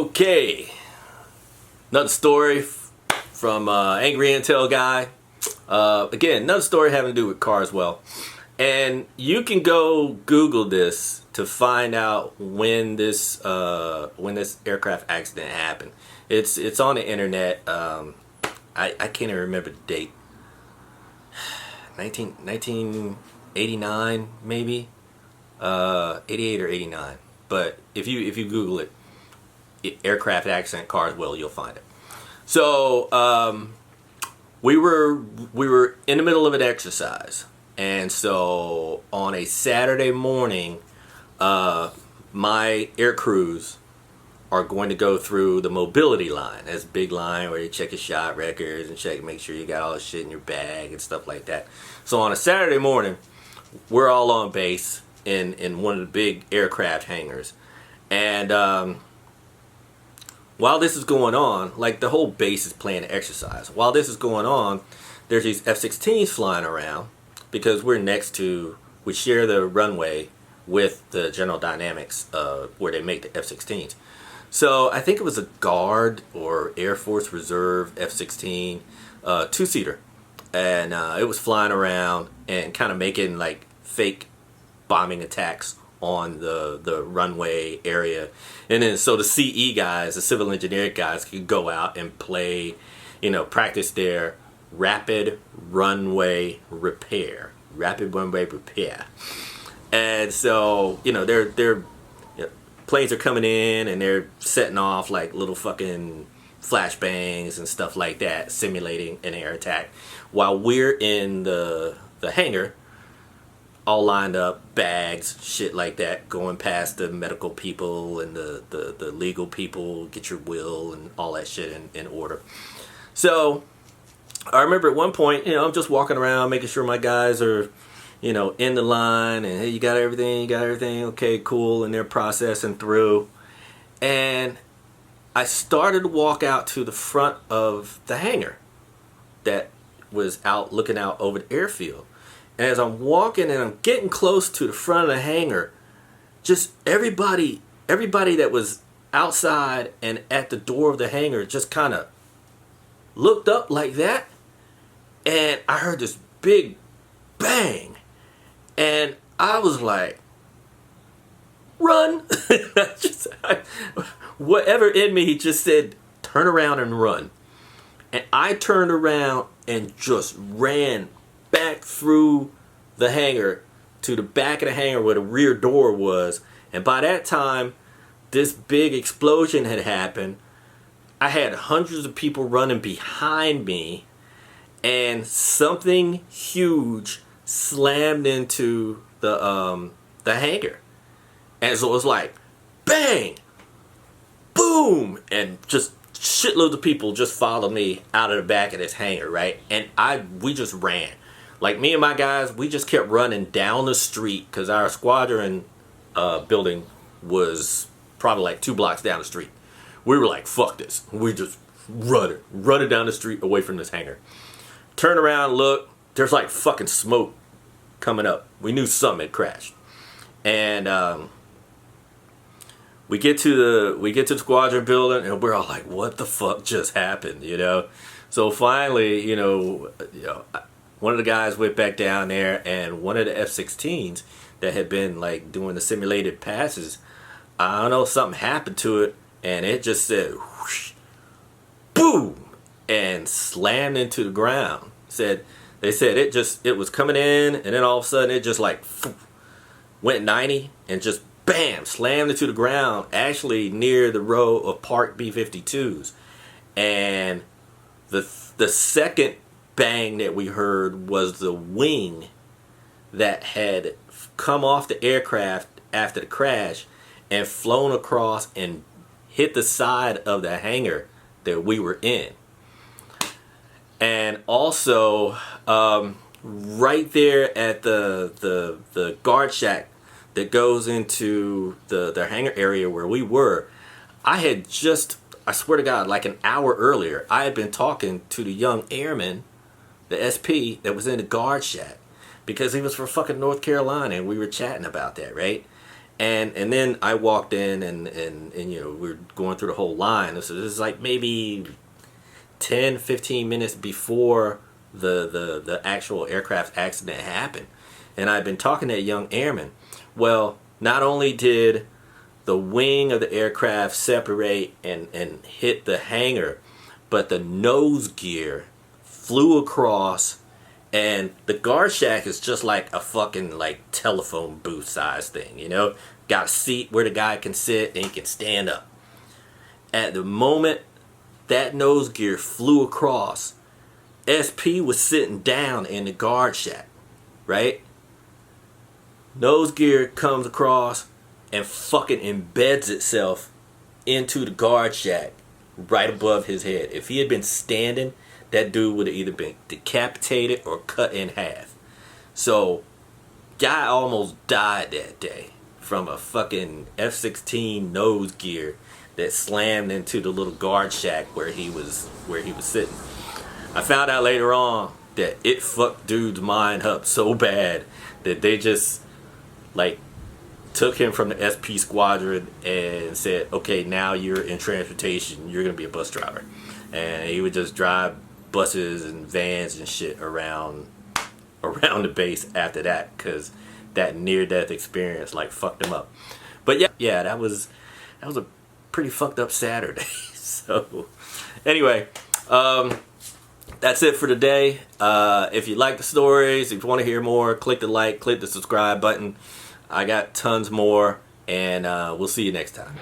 Okay, another story from Angry Intel Guy. Again, another story having to do with Carswell. And you can go Google this to find out when this aircraft accident happened. It's on the internet. I can't even remember the date. 1989 maybe, 88 or 89. But if you Google it, aircraft accident Carswell, you'll find it. So we were in the middle of an exercise, and so on a Saturday morning, my air crews are going to go through the mobility line. That's a big line where you check your shot records and make sure you got all the shit in your bag and stuff like that. So on a Saturday morning, we're all on base in one of the big aircraft hangars, and while this is going on, like the whole base is playing an exercise. While this is going on, there's these F-16s flying around because we share the runway with the General Dynamics where they make the F-16s. So I think it was a Guard or Air Force Reserve F-16 two-seater, and it was flying around and kind of making like fake bombing attacks on the runway area. And then so the CE guys, the civil engineering guys, could go out and play, practice their rapid runway repair. And so, their planes are coming in and they're setting off like little fucking flashbangs and stuff like that, simulating an air attack, while we're in the hangar, all lined up, bags, shit like that, going past the medical people and the legal people, get your will and all that shit in order. So I remember at one point, I'm just walking around making sure my guys are, in the line, and hey, you got everything, okay, cool, and they're processing through. And I started to walk out to the front of the hangar that was out looking out over the airfield. And as I'm walking and I'm getting close to the front of the hangar, just everybody that was outside and at the door of the hangar just kind of looked up like that. And I heard this big bang. And I was like, run. Whatever in me just said, turn around and run. And I turned around and just ran back through the hangar to the back of the hangar where the rear door was. And by that time, this big explosion had happened. I had hundreds of people running behind me, and something huge slammed into the hangar. And so it was like bang, boom, and just shitloads of people just followed me out of the back of this hangar, right? And we just ran. Like, me and my guys, we just kept running down the street because our squadron building was probably like 2 blocks down the street. We were like, fuck this. We just running down the street away from this hangar. Turn around, look, there's like fucking smoke coming up. We knew something had crashed. And we get to the squadron building, and we're all like, what the fuck just happened, So finally, one of the guys went back down there, and one of the F-16s that had been like doing the simulated passes, I don't know, something happened to it, and it just said whoosh, boom, and slammed into the ground. They said it was coming in, and then all of a sudden it just like went 90 and just bam, slammed into the ground, actually near the row of parked B-52s. And the second bang that we heard was the wing that had come off the aircraft after the crash and flown across and hit the side of the hangar that we were in. And also right there at the guard shack that goes into the hangar area where we were, I swear to God, like an hour earlier, I had been talking to the young airman, the SP, that was in the guard shack, because he was from fucking North Carolina, and we were chatting about that, right? And then I walked in and you know, we're going through the whole line. This is like maybe 10-15 minutes before the actual aircraft accident happened. And I've been talking to that young airman. Well, not only did the wing of the aircraft separate and hit the hangar, but the nose gear flew across, and the guard shack is just like a fucking like telephone booth size thing, you know? Got a seat where the guy can sit and he can stand up. At the moment that nose gear flew across, SP was sitting down in the guard shack, right? Nose gear comes across and fucking embeds itself into the guard shack right above his head. If he had been standing, that dude would have either been decapitated or cut in half. So, guy almost died that day from a fucking F-16 nose gear that slammed into the little guard shack where he was sitting. I found out later on that it fucked dude's mind up so bad that they just like took him from the SP squadron and said, okay, now you're in transportation, you're gonna be a bus driver. And he would just drive buses and vans and shit around the base after that, because that near-death experience like fucked him up. But yeah, that was a pretty fucked up Saturday. So anyway, that's it for today. If you like the stories, if you want to hear more, click the like, click the subscribe button. I got tons more, and we'll see you next time.